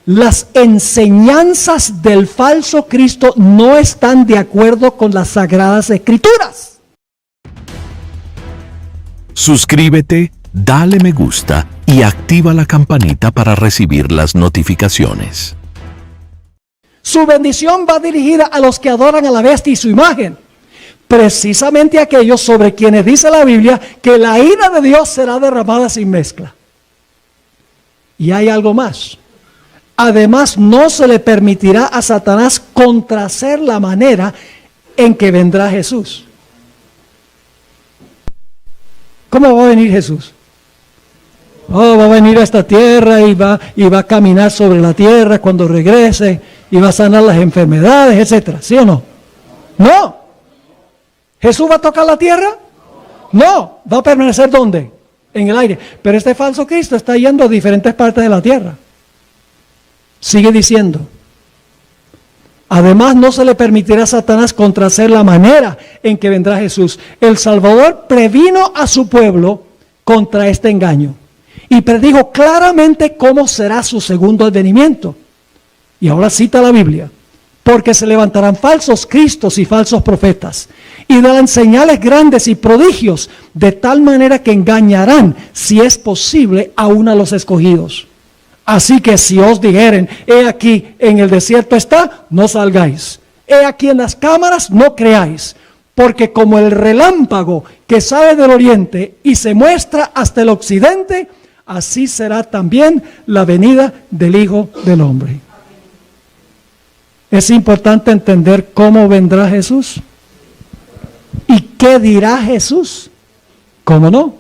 Las enseñanzas del falso Cristo no están de acuerdo con las Sagradas Escrituras. Suscríbete, dale me gusta y activa la campanita para recibir las notificaciones. Su bendición va dirigida a los que adoran a la bestia y su imagen. Precisamente aquellos sobre quienes dice la Biblia que la ira de Dios será derramada sin mezcla. Y hay algo más. Además, no se le permitirá a Satanás contrahacer la manera en que vendrá Jesús. ¿Cómo va a venir Jesús? Va a venir a esta tierra y va a caminar sobre la tierra cuando regrese y va a sanar las enfermedades, etcétera. ¿Sí o no? No. ¿Jesús va a tocar la tierra? No. ¿Va a permanecer dónde? En el aire. Pero este falso Cristo está yendo a diferentes partes de la tierra. Sigue diciendo. Además, no se le permitirá a Satanás contrahacer la manera en que vendrá Jesús. El Salvador previno a su pueblo contra este engaño y predijo claramente cómo será su segundo advenimiento. Y ahora cita la Biblia. Porque se levantarán falsos cristos y falsos profetas, y darán señales grandes y prodigios, de tal manera que engañarán, si es posible, aún a los escogidos. Así que si os dijeren, he aquí en el desierto está, no salgáis. He aquí en las cámaras, no creáis. Porque como el relámpago que sale del oriente y se muestra hasta el occidente, así será también la venida del Hijo del Hombre. Es importante entender cómo vendrá Jesús y qué dirá Jesús. ¿Cómo no?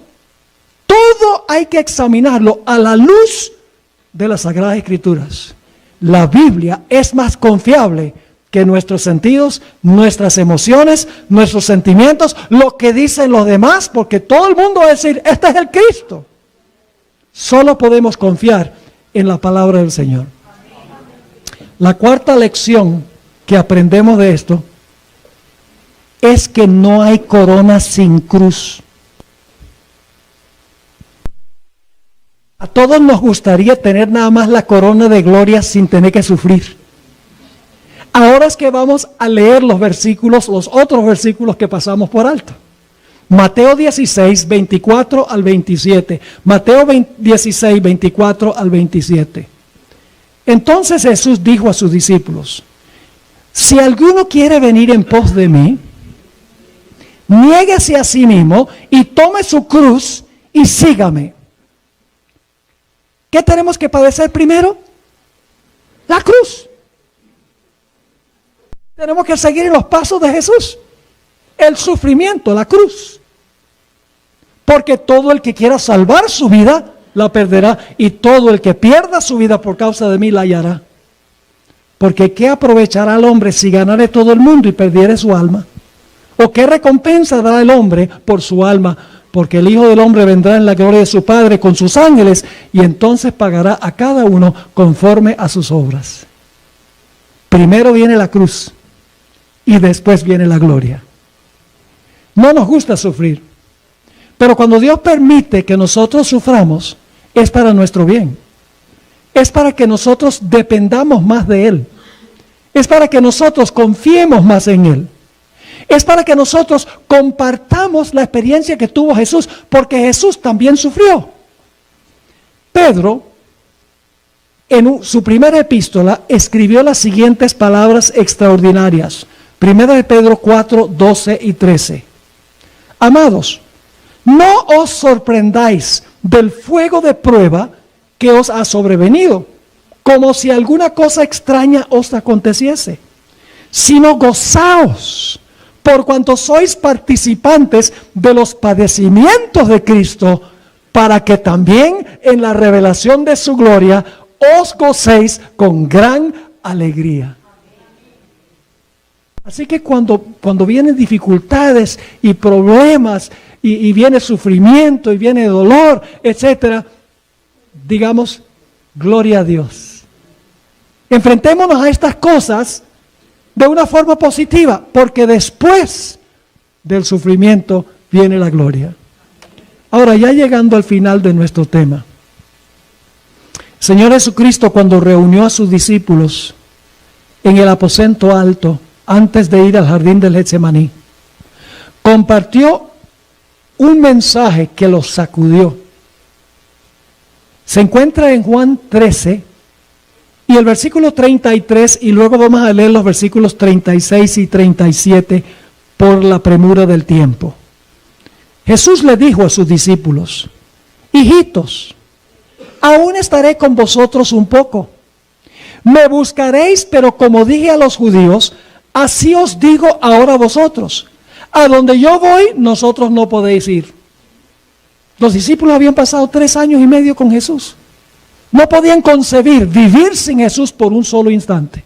Todo hay que examinarlo a la luz de las Sagradas Escrituras. La Biblia es más confiable que nuestros sentidos, nuestras emociones, nuestros sentimientos, lo que dicen los demás, porque todo el mundo va a decir, este es el Cristo. Solo podemos confiar en la palabra del Señor. La cuarta lección que aprendemos de esto es que no hay corona sin cruz. A todos nos gustaría tener nada más la corona de gloria sin tener que sufrir. Ahora es que vamos a leer los otros versículos que pasamos por alto. Mateo 16, 24 al 27. Mateo 16, 24 al 27. Entonces Jesús dijo a sus discípulos, si alguno quiere venir en pos de mí, niéguese a sí mismo y tome su cruz y sígame. ¿Qué tenemos que padecer primero? La cruz. Tenemos que seguir en los pasos de Jesús. El sufrimiento, la cruz. Porque todo el que quiera salvar su vida, la perderá, y todo el que pierda su vida por causa de mí la hallará. Porque ¿qué aprovechará el hombre si ganare todo el mundo y perdiere su alma? ¿O qué recompensa dará el hombre por su alma? Porque el Hijo del Hombre vendrá en la gloria de su Padre con sus ángeles, y entonces pagará a cada uno conforme a sus obras. Primero viene la cruz y después viene la gloria. No nos gusta sufrir, pero cuando Dios permite que nosotros suframos, es para nuestro bien. Es para que nosotros dependamos más de Él. Es para que nosotros confiemos más en Él. Es para que nosotros compartamos la experiencia que tuvo Jesús, porque Jesús también sufrió. Pedro, en su primera epístola, escribió las siguientes palabras extraordinarias. Primera de Pedro 4, 12 y 13. Amados, no os sorprendáis del fuego de prueba que os ha sobrevenido, como si alguna cosa extraña os aconteciese, sino gozaos por cuanto sois participantes de los padecimientos de Cristo, para que también en la revelación de su gloria os gocéis con gran alegría. Así que cuando vienen dificultades y problemas, y viene sufrimiento, y viene dolor, etcétera, digamos, gloria a Dios. Enfrentémonos a estas cosas de una forma positiva, porque después del sufrimiento viene la gloria. Ahora, ya llegando al final de nuestro tema, Señor Jesucristo, cuando reunió a sus discípulos en el aposento alto, antes de ir al jardín del Getsemaní, compartió un mensaje que los sacudió. Se encuentra en Juan 13 y el versículo 33, y luego vamos a leer los versículos 36 y 37 por la premura del tiempo. Jesús le dijo a sus discípulos: hijitos, aún estaré con vosotros un poco. Me buscaréis, pero como dije a los judíos, así os digo ahora a vosotros: a donde yo voy, nosotros no podéis ir. Los discípulos habían pasado 3 años y medio con Jesús. No podían concebir vivir sin Jesús por un solo instante.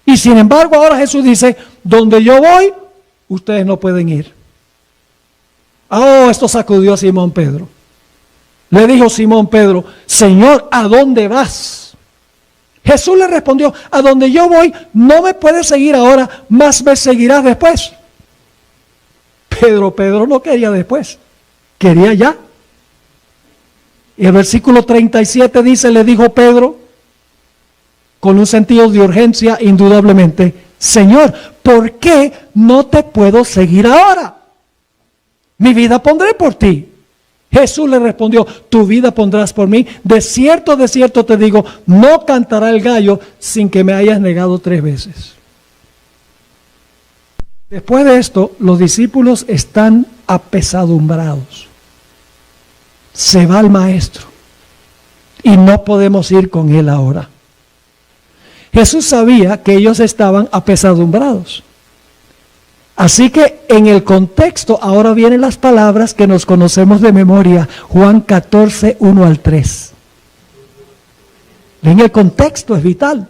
Y sin embargo, ahora Jesús dice: donde yo voy, ustedes no pueden ir. Oh, esto sacudió a Simón Pedro. Le dijo Simón Pedro: Señor, ¿a dónde vas? Jesús le respondió: a donde yo voy, no me puedes seguir ahora, mas me seguirás después. Pedro no quería después, quería ya. Y el versículo 37 dice: le dijo Pedro, con un sentido de urgencia indudablemente: Señor, ¿por qué no te puedo seguir ahora? Mi vida pondré por ti. Jesús le respondió: tu vida pondrás por mí. De cierto te digo, no cantará el gallo sin que me hayas negado 3 veces. Después de esto, los discípulos están apesadumbrados. Se va el maestro y no podemos ir con él ahora. Jesús sabía que ellos estaban apesadumbrados. Así que en el contexto ahora vienen las palabras que nos conocemos de memoria. Juan 14, 1 al 3. En el contexto es vital.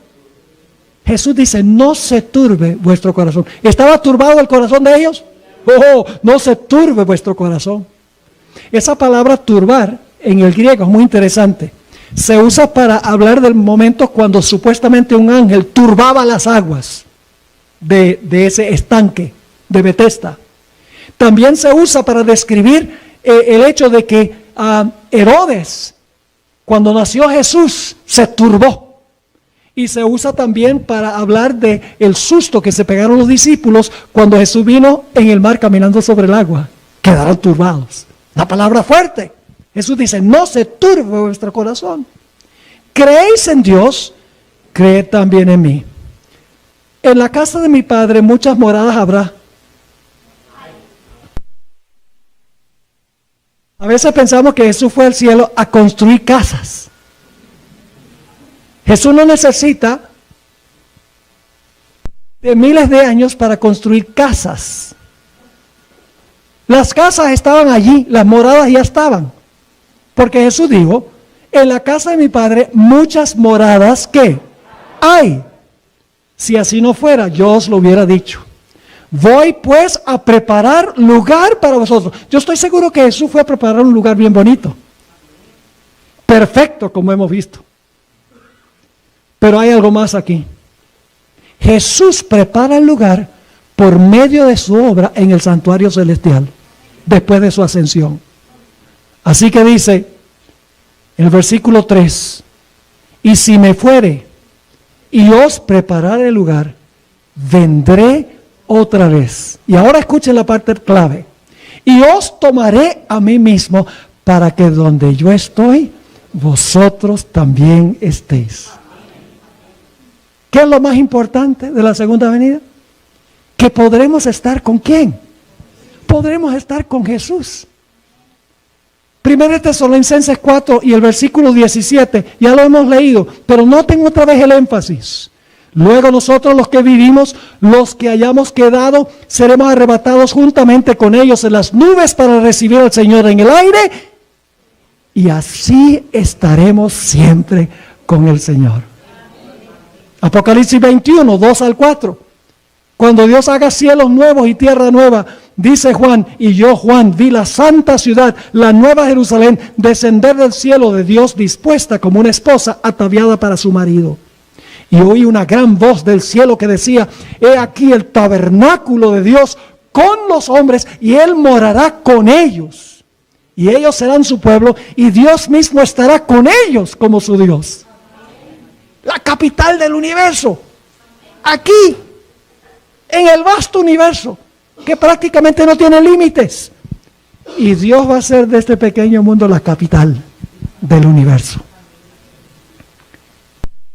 Jesús dice: no se turbe vuestro corazón. ¿Estaba turbado el corazón de ellos? Oh, no se turbe vuestro corazón. Esa palabra turbar en el griego es muy interesante. Se usa para hablar del momento cuando supuestamente un ángel turbaba las aguas de ese estanque de Betesda. También se usa para describir el hecho de que Herodes, cuando nació Jesús, se turbó. Y se usa también para hablar de el susto que se pegaron los discípulos cuando Jesús vino en el mar caminando sobre el agua. Quedaron turbados. Una palabra fuerte. Jesús dice: no se turbe vuestro corazón. ¿Creéis en Dios? Creed también en mí. En la casa de mi Padre muchas moradas habrá. A veces pensamos que Jesús fue al cielo a construir casas. Jesús no necesita de miles de años para construir casas. Las casas estaban allí, las moradas ya estaban. Porque Jesús dijo: en la casa de mi Padre muchas moradas, ¿qué? Hay. Si así no fuera, yo os lo hubiera dicho. Voy pues a preparar lugar para vosotros. Yo estoy seguro que Jesús fue a preparar un lugar bien bonito. Perfecto, como hemos visto. Pero hay algo más aquí. Jesús prepara el lugar por medio de su obra en el santuario celestial, después de su ascensión. Así que dice en el versículo 3: y si me fuere y os prepararé el lugar, vendré otra vez. Y ahora escuchen la parte clave: y os tomaré a mí mismo, para que donde yo estoy, vosotros también estéis. ¿Qué es lo más importante de la segunda venida? Que podremos estar ¿con quién? Podremos estar con Jesús. 1 Tesalonicenses 4 y el versículo 17, ya lo hemos leído, pero noten otra vez el énfasis. Luego nosotros los que vivimos, los que hayamos quedado, seremos arrebatados juntamente con ellos en las nubes para recibir al Señor en el aire, y así estaremos siempre con el Señor. Apocalipsis 21, 2 al 4. Cuando Dios haga cielos nuevos y tierra nueva, dice Juan, y yo, Juan, vi la santa ciudad, la nueva Jerusalén, descender del cielo de Dios, dispuesta como una esposa ataviada para su marido. Y oí una gran voz del cielo que decía, he aquí el tabernáculo de Dios con los hombres, y Él morará con ellos. Y ellos serán su pueblo, y Dios mismo estará con ellos como su Dios. La capital del universo, aquí, en el vasto universo, que prácticamente no tiene límites. Y Dios va a hacer de este pequeño mundo la capital del universo.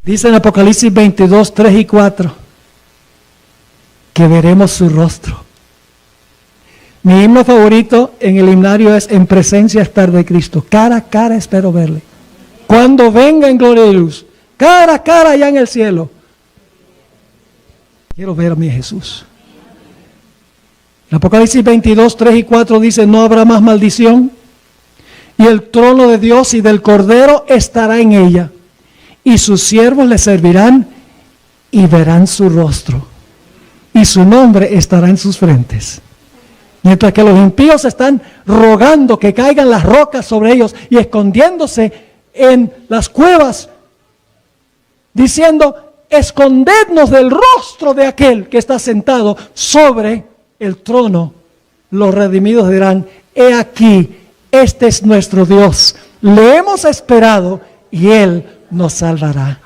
Dice en Apocalipsis 22, 3 y 4, que veremos su rostro. Mi himno favorito en el himnario es En presencia estar de Cristo. Cara a cara espero verle. Cuando venga en gloria y luz, cara a cara allá en el cielo. Quiero ver a mi Jesús. En Apocalipsis 22, 3 y 4 dice, no habrá más maldición, y el trono de Dios y del Cordero estará en ella, y sus siervos le servirán y verán su rostro, y su nombre estará en sus frentes. Mientras que los impíos están rogando que caigan las rocas sobre ellos y escondiéndose en las cuevas, diciendo, escondednos del rostro de aquel que está sentado sobre el trono. Los redimidos dirán, he aquí, este es nuestro Dios, le hemos esperado y Él nos salvará.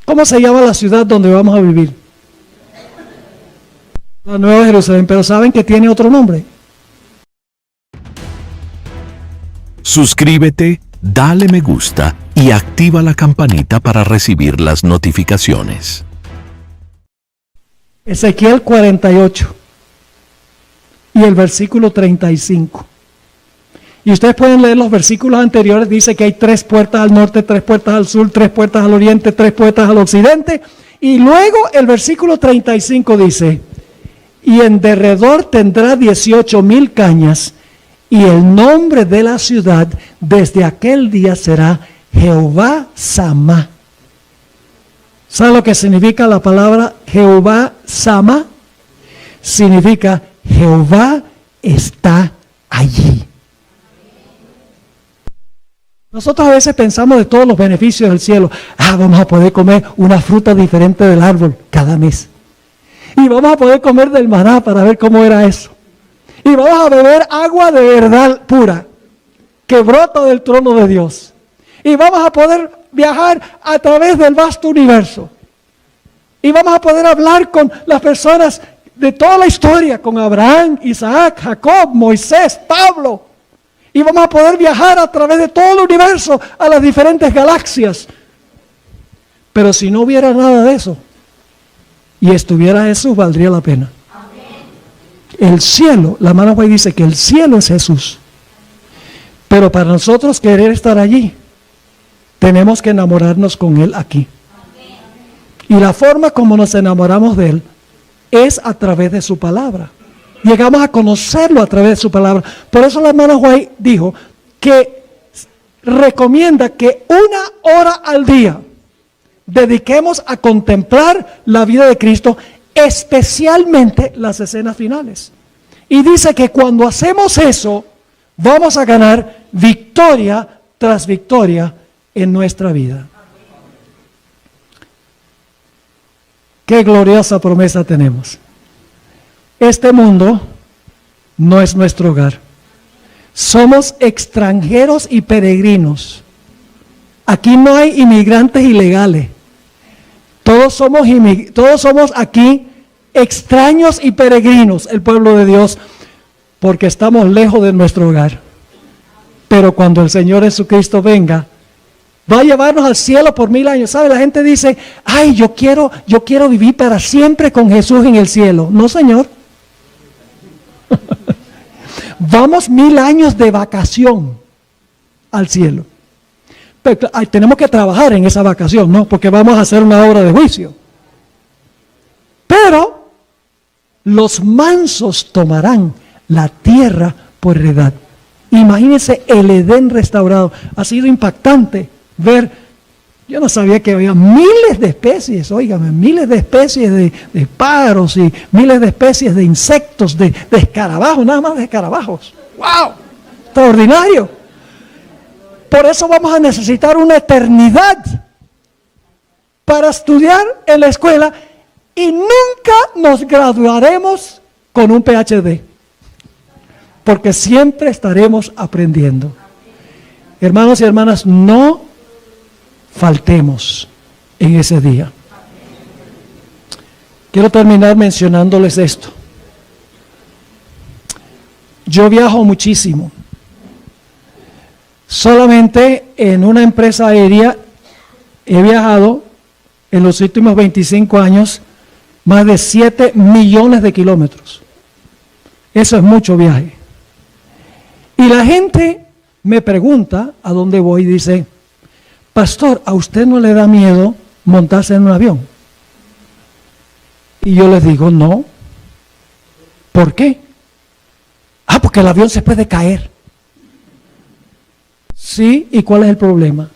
¿Cómo se llama la ciudad donde vamos a vivir? La Nueva Jerusalén, pero ¿saben que tiene otro nombre? Suscríbete, dale me gusta y activa la campanita para recibir las notificaciones. Ezequiel 48 y el versículo 35. Y ustedes pueden leer los versículos anteriores. Dice que hay 3 puertas al norte, 3 puertas al sur, 3 puertas al oriente, 3 puertas al occidente. Y luego el versículo 35 dice, y en derredor tendrá 18,000 cañas, y el nombre de la ciudad desde aquel día será Jehová Samá. ¿Sabe lo que significa la palabra Jehová Samá? Significa Jehová está allí. Nosotros a veces pensamos de todos los beneficios del cielo. Vamos a poder comer una fruta diferente del árbol cada mes. Y vamos a poder comer del maná para ver cómo era eso. Y vamos a beber agua de verdad pura, que brota del trono de Dios. Y vamos a poder viajar a través del vasto universo. Y vamos a poder hablar con las personas de toda la historia, con Abraham, Isaac, Jacob, Moisés, Pablo. Y vamos a poder viajar a través de todo el universo, a las diferentes galaxias. Pero si no hubiera nada de eso, y estuviera Jesús, valdría la pena. El cielo, la hermana White dice que el cielo es Jesús. Pero para nosotros querer estar allí, tenemos que enamorarnos con Él aquí. Y la forma como nos enamoramos de Él es a través de su palabra. Llegamos a conocerlo a través de su palabra. Por eso la hermana White dijo que recomienda que 1 hora al día dediquemos a contemplar la vida de Cristo, especialmente las escenas finales. Y dice que cuando hacemos eso, vamos a ganar victoria tras victoria en nuestra vida. Qué gloriosa promesa tenemos. Este mundo no es nuestro hogar. Somos extranjeros y peregrinos. Aquí no hay inmigrantes ilegales. Todos somos aquí extraños y peregrinos, el pueblo de Dios, porque estamos lejos de nuestro hogar. Pero cuando el Señor Jesucristo venga, va a llevarnos al cielo por 1000 años. ¿Sabe? La gente dice, ay, yo quiero vivir para siempre con Jesús en el cielo. No, Señor. Vamos 1000 años de vacación al cielo. Pero tenemos que trabajar en esa vacación, ¿no? Porque vamos a hacer una obra de juicio. Pero los mansos tomarán la tierra por heredad. Imagínense el Edén restaurado. Ha sido impactante ver. Yo no sabía que había miles de especies, óigame, miles de especies de pájaros y miles de especies de insectos, de escarabajos, nada más de escarabajos. ¡Wow! Extraordinario. Por eso vamos a necesitar una eternidad para estudiar en la escuela y nunca nos graduaremos con un PhD, porque siempre estaremos aprendiendo. Hermanos y hermanas, no faltemos en ese día. Quiero terminar mencionándoles esto. Yo viajo muchísimo. Solamente en una empresa aérea he viajado en los últimos 25 años más de 7 millones de kilómetros. Eso es mucho viaje. Y la gente me pregunta a dónde voy y dice: pastor, ¿a usted no le da miedo montarse en un avión? Y yo les digo, no. ¿Por qué? Porque el avión se puede caer. Sí, ¿y cuál es el problema?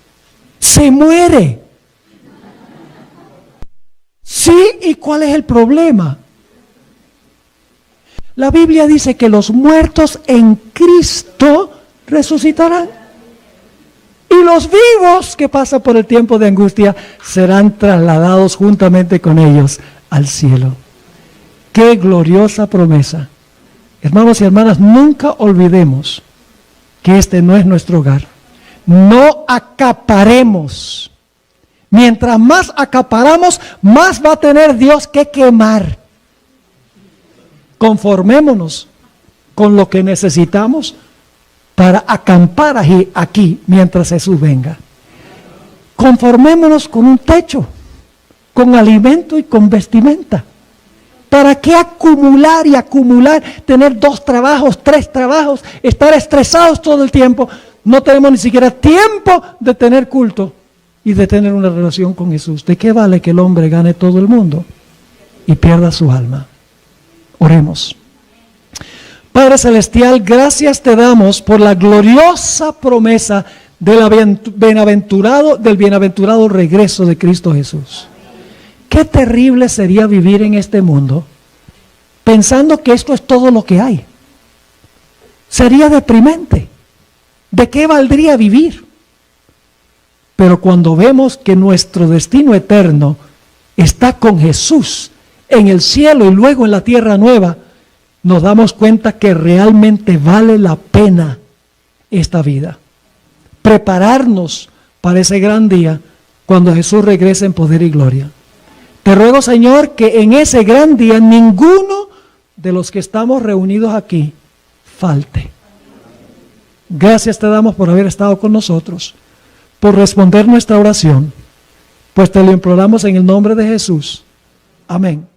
Se muere. Sí, ¿y cuál es el problema? La Biblia dice que los muertos en Cristo resucitarán. Y los vivos que pasan por el tiempo de angustia serán trasladados juntamente con ellos al cielo. ¡Qué gloriosa promesa! Hermanos y hermanas, nunca olvidemos que este no es nuestro hogar. No acaparemos. Mientras más acaparamos, más va a tener Dios que quemar. Conformémonos con lo que necesitamos para acampar aquí mientras Jesús venga. Conformémonos con un techo, con alimento y con vestimenta. ¿Para qué acumular y acumular? Tener 2 trabajos, 3 trabajos, estar estresados todo el tiempo. No tenemos ni siquiera tiempo de tener culto y de tener una relación con Jesús. ¿De qué vale que el hombre gane todo el mundo y pierda su alma? Oremos. Padre Celestial, gracias te damos por la gloriosa promesa del bienaventurado regreso de Cristo Jesús. Qué terrible sería vivir en este mundo pensando que esto es todo lo que hay. Sería deprimente. ¿De qué valdría vivir? Pero cuando vemos que nuestro destino eterno está con Jesús en el cielo y luego en la tierra nueva, nos damos cuenta que realmente vale la pena esta vida. Prepararnos para ese gran día cuando Jesús regrese en poder y gloria. Te ruego, Señor, que en ese gran día ninguno de los que estamos reunidos aquí falte. Gracias te damos por haber estado con nosotros, por responder nuestra oración, pues te lo imploramos en el nombre de Jesús. Amén.